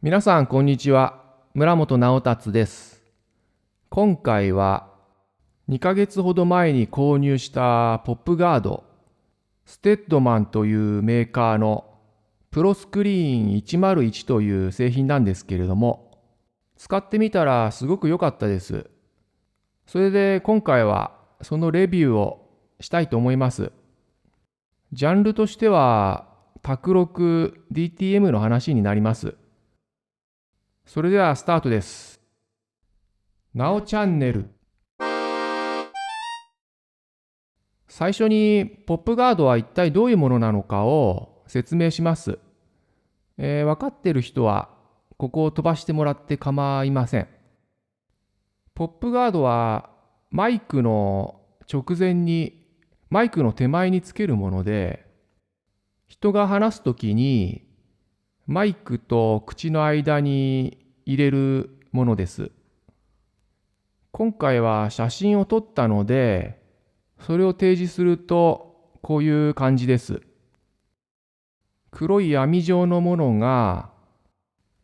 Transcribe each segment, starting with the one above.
皆さんこんにちは。村本直達です。今回は2ヶ月ほど前に購入したポップガード、ステッドマンというメーカーのプロスクリーン101という製品なんですけれども、使ってみたらすごく良かったです。それで今回はそのレビューをしたいと思います。ジャンルとしては卓録 DTM の話になります。それではスタートです。なおチャンネル。最初にポップガードは一体どういうものなのかを説明します。分かっている人はここを飛ばしてもらって構いません。ポップガードはマイクの直前にマイクの手前につけるもので、人が話すときにマイクと口の間に入れるものです。今回は写真を撮ったので、それを提示するとこういう感じです。黒い網状のものが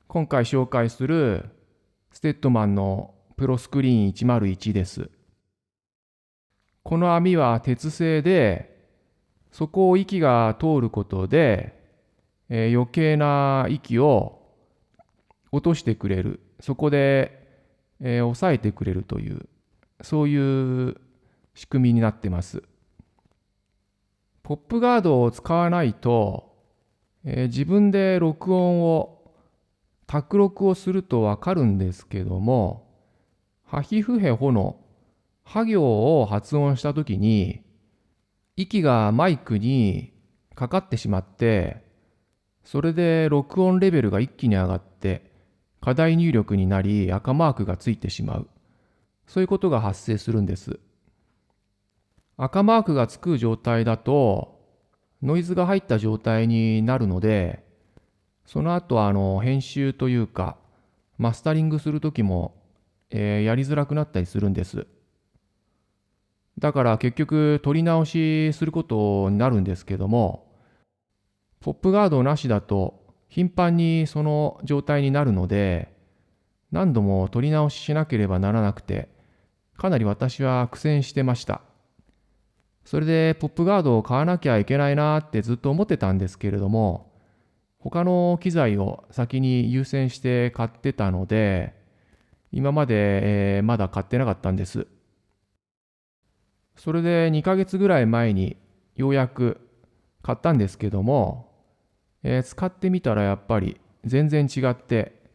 今回紹介するステッドマンのプロスクリーン101です。この網は鉄製で、そこを息が通ることで、余計な息を落としてくれる。そこで、抑えてくれるという、そういう仕組みになってます。ポップガードを使わないと、自分で録音を卓録をするとわかるんですけども、ハヒフヘホのハ行を発音したときに、息がマイクにかかってしまって、それで録音レベルが一気に上がって、過大入力になり赤マークがついてしまう。そういうことが発生するんです。赤マークがつく状態だと、ノイズが入った状態になるので、その後編集というか、マスタリングするときも、やりづらくなったりするんです。だから結局取り直しすることになるんですけども、ポップガードなしだと頻繁にその状態になるので、何度も取り直ししなければならなくて、かなり私は苦戦してました。それでポップガードを買わなきゃいけないなってずっと思ってたんですけれども、他の機材を先に優先して買ってたので、今まで、まだ買ってなかったんです。それで2ヶ月ぐらい前にようやく買ったんですけども、使ってみたらやっぱり全然違って、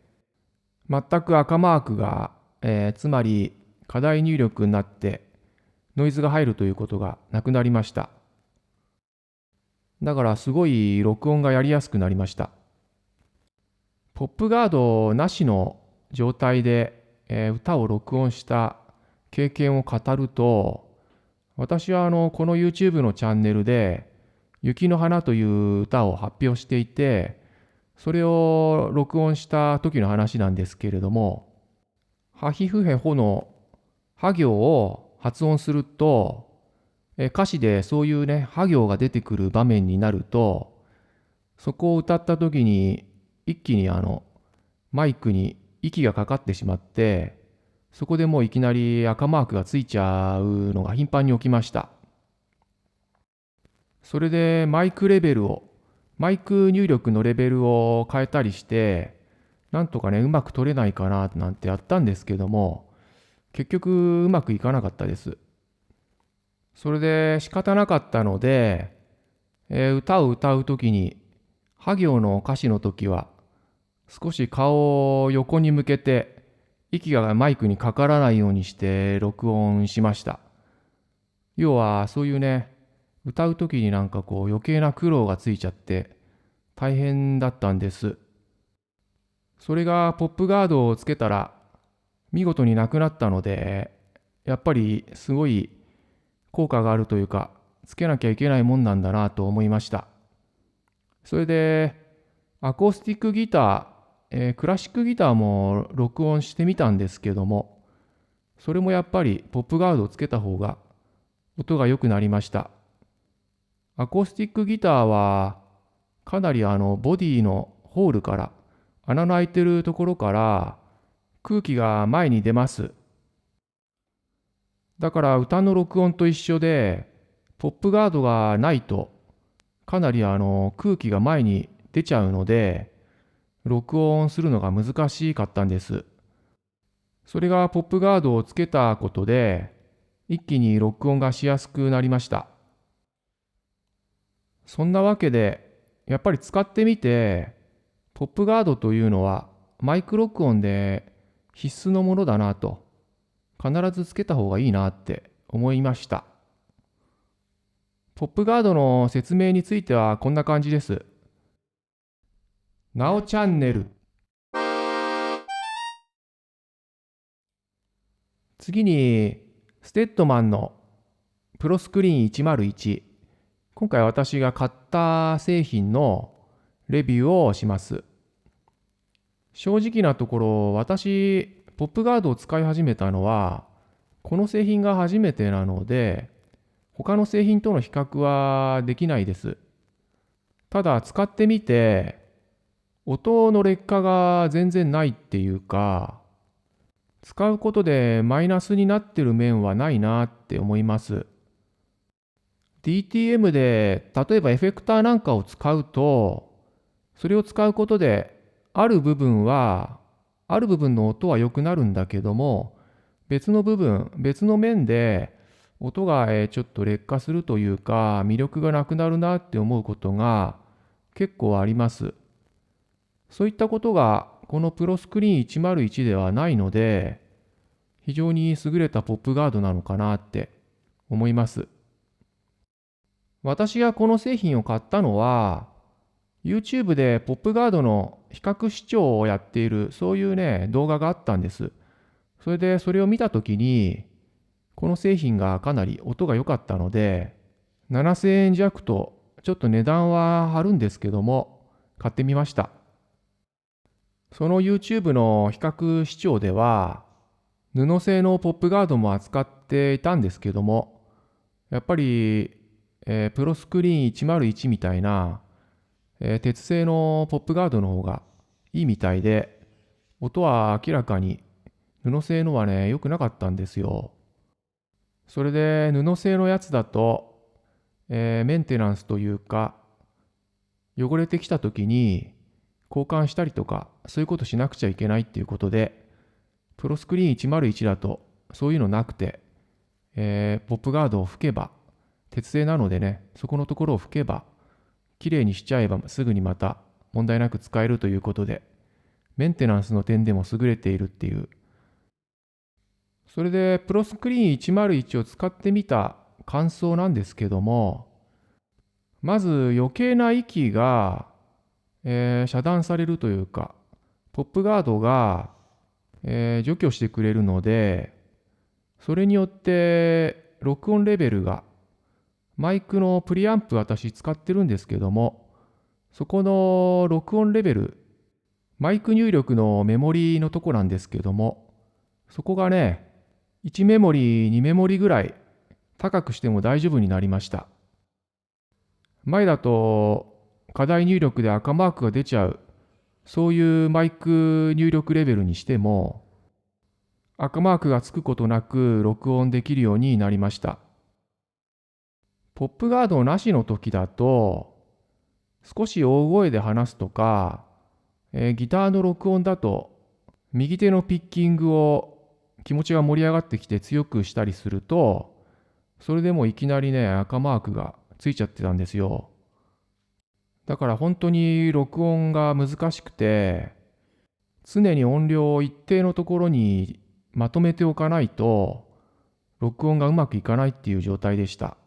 全く赤マークが、つまり過大入力になってノイズが入るということがなくなりました。だからすごい録音がやりやすくなりました。ポップガードなしの状態で、歌を録音した経験を語ると、私はこの YouTube のチャンネルで雪の花という歌を発表していて、それを録音した時の話なんですけれども、ハヒフヘホのハ行を発音すると、歌詞でそういうね、ハ行が出てくる場面になると、そこを歌った時に一気にマイクに息がかかってしまって、そこでもういきなり赤マークがついちゃうのが頻繁に起きました。それでマイク入力のレベルを変えたりして、なんとかね、うまく取れないかななんてやったんですけども、結局うまくいかなかったです。それで仕方なかったので、歌を歌うときに、ハ行の歌詞の時は、少し顔を横に向けて、息がマイクにかからないようにして録音しました。要はそういうね、歌う時になんかこう余計な苦労がついちゃって大変だったんです。それがポップガードをつけたら見事になくなったので、やっぱりすごい効果があるというか、つけなきゃいけないもんなんだなと思いました。それでアコースティックギター、クラシックギターも録音してみたんですけども、それもやっぱりポップガードをつけた方が音が良くなりました。アコースティックギターはかなりボディのホールから穴の開いてるところから空気が前に出ます。だから歌の録音と一緒で、ポップガードがないとかなり空気が前に出ちゃうので、録音するのが難しかったんです。それがポップガードをつけたことで、一気に録音がしやすくなりました。そんなわけで、やっぱり使ってみて、ポップガードというのはマイク録音で必須のものだなと、必ずつけた方がいいなって思いました。ポップガードの説明についてはこんな感じです。なおチャンネル。次に、ステッドマンのプロスクリーン101。今回私が買った製品のレビューをします。正直なところ、私、ポップガードを使い始めたのは、この製品が初めてなので、他の製品との比較はできないです。ただ、使ってみて、音の劣化が全然ないっていうか、使うことでマイナスになってる面はないなって思います。DTM で例えばエフェクターなんかを使うと、それを使うことである部分の音は良くなるんだけども、別の面で音がちょっと劣化するというか、魅力がなくなるなって思うことが結構あります。そういったことがこのプロスクリーン101ではないので、非常に優れたポップガードなのかなって思います。私がこの製品を買ったのは、YouTube でポップガードの比較視聴をやっている、そういうね、動画があったんです。それでそれを見たときに、この製品がかなり音が良かったので、7000円弱とちょっと値段は張るんですけども、買ってみました。その YouTube の比較視聴では、布製のポップガードも扱っていたんですけども、やっぱり、プロスクリーン101みたいな、鉄製のポップガードの方がいいみたいで、音は明らかに布製のはね、良くなかったんですよ。それで布製のやつだと、メンテナンスというか、汚れてきた時に交換したりとか、そういうことしなくちゃいけないっていうことで、プロスクリーン101だとそういうのなくて、ポップガードを吹けば、鉄製なのでね、そこのところを吹けば、きれいにしちゃえばすぐにまた問題なく使えるということで、メンテナンスの点でも優れているっていう。それで、プロスクリーン101を使ってみた感想なんですけども、まず余計な息が、遮断されるというか、ポップガードが、除去してくれるので、それによって録音レベルが、マイクのプリアンプ私使ってるんですけども、そこの録音レベル、マイク入力のメモリのとこなんですけども、そこがね、1メモリ、2メモリぐらい高くしても大丈夫になりました。前だと課題入力で赤マークが出ちゃう、そういうマイク入力レベルにしても、赤マークがつくことなく録音できるようになりました。ポップガードなしの時だと、少し大声で話すとか、ギターの録音だと、右手のピッキングを気持ちが盛り上がってきて強くしたりすると、それでもいきなりね、赤マークがついちゃってたんですよ。だから本当に録音が難しくて、常に音量を一定のところにまとめておかないと、録音がうまくいかないっていう状態でした。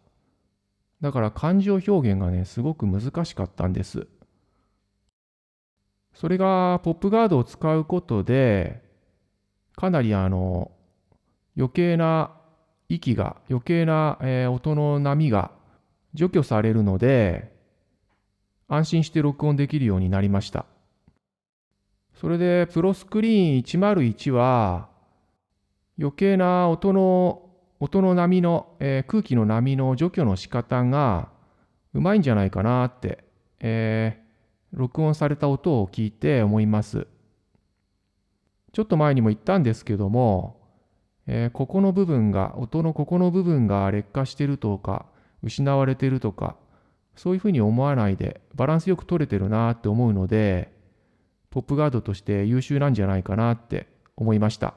だから感情表現がね、すごく難しかったんです。それがポップガードを使うことで、かなり余計な余計な、音の波が除去されるので、安心して録音できるようになりました。それで、プロスクリーン101は、余計な音の波の、空気の波の除去の仕方がうまいんじゃないかなって、録音された音を聞いて思います。ちょっと前にも言ったんですけども、ここの部分が、音のここの部分が劣化してるとか、失われてるとか、そういうふうに思わないで、バランスよく取れてるなって思うので、ポップガードとして優秀なんじゃないかなって思いました。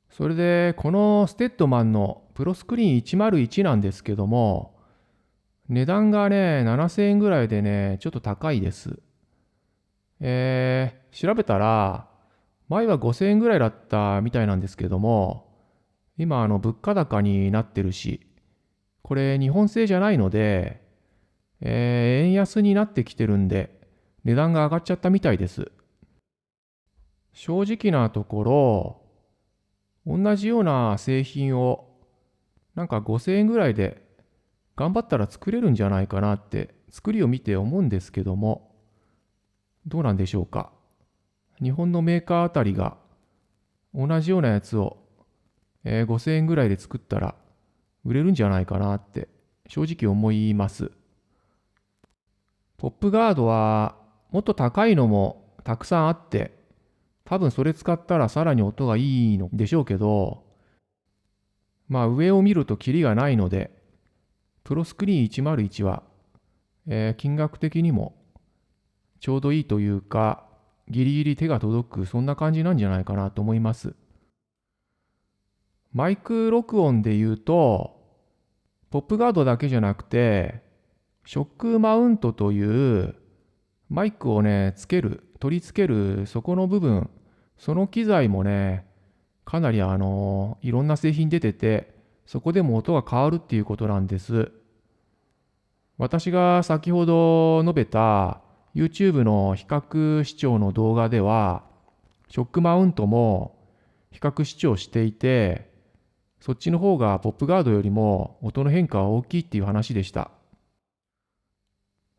それで、このステッドマンのプロスクリーン101なんですけども、値段がね、7000円ぐらいでね、ちょっと高いです。調べたら、前は5000円ぐらいだったみたいなんですけども、今物価高になってるし、これ日本製じゃないので、円安になってきてるんで、値段が上がっちゃったみたいです。正直なところ、同じような製品をなんか5000円ぐらいで頑張ったら作れるんじゃないかなって作りを見て思うんですけども、どうなんでしょうか。日本のメーカーあたりが同じようなやつを5000円ぐらいで作ったら売れるんじゃないかなって正直思います。ポップガードはもっと高いのもたくさんあって、多分それ使ったらさらに音がいいのでしょうけど、まあ上を見るとキリがないので、プロスクリーン101は、金額的にもちょうどいいというか、ギリギリ手が届く、そんな感じなんじゃないかなと思います。マイク録音で言うと、ポップガードだけじゃなくて、ショックマウントというマイクをね、取り付けるそこの部分、その機材もね、かなりいろんな製品出てて、そこでも音が変わるっていうことなんです。私が先ほど述べた YouTube の比較視聴の動画では、ショックマウントも比較視聴していて、そっちの方がポップガードよりも音の変化は大きいっていう話でした。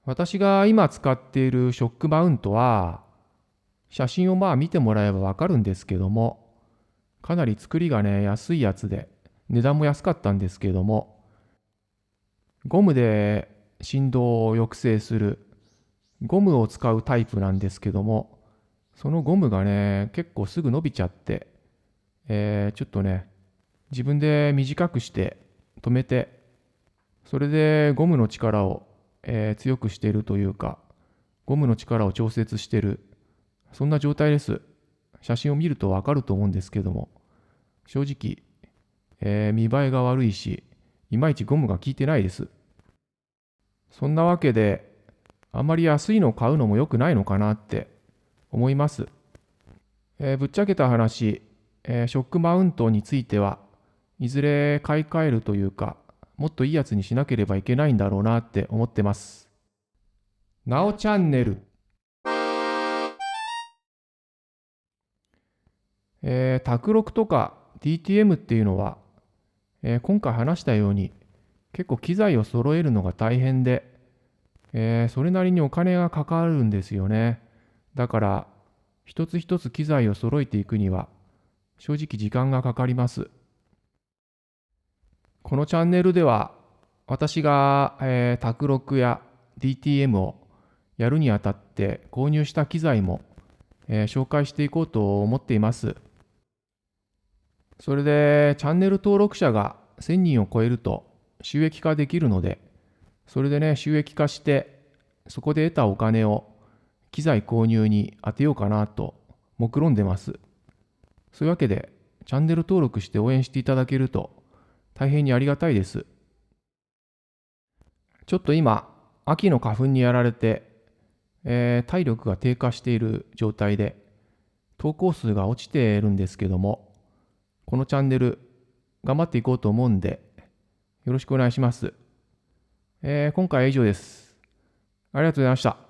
私が今使っているショックマウントは、写真を見てもらえばわかるんですけども、かなり作りがね、安いやつで、値段も安かったんですけども、ゴムで振動を抑制するゴムを使うタイプなんですけども、そのゴムがね、結構すぐ伸びちゃって、ちょっとね、自分で短くして止めて、それでゴムの力を、強くしているというか、ゴムの力を調節している、そんな状態です。写真を見るとわかると思うんですけども、正直、見栄えが悪いし、いまいちゴムが効いてないです。そんなわけで、あんまり安いのを買うのも良くないのかなって思います。ぶっちゃけた話、ショックマウントについてはいずれ買い替えるというか、もっといいやつにしなければいけないんだろうなって思ってます。なおチャンネル。卓録とか DTM っていうのは、今回話したように結構機材を揃えるのが大変で、それなりにお金がかかるんですよね。だから一つ一つ機材を揃えていくには正直時間がかかります。このチャンネルでは私が、卓録や DTM をやるにあたって購入した機材も、紹介していこうと思っています。それでチャンネル登録者が1000人を超えると収益化できるので、それでね、収益化して、そこで得たお金を機材購入に当てようかなと目論んでます。そういうわけで、チャンネル登録して応援していただけると大変にありがたいです。ちょっと今、秋の花粉にやられて、体力が低下している状態で、投稿数が落ちているんですけども、このチャンネル頑張っていこうと思うんで、よろしくお願いします。今回は以上です。ありがとうございました。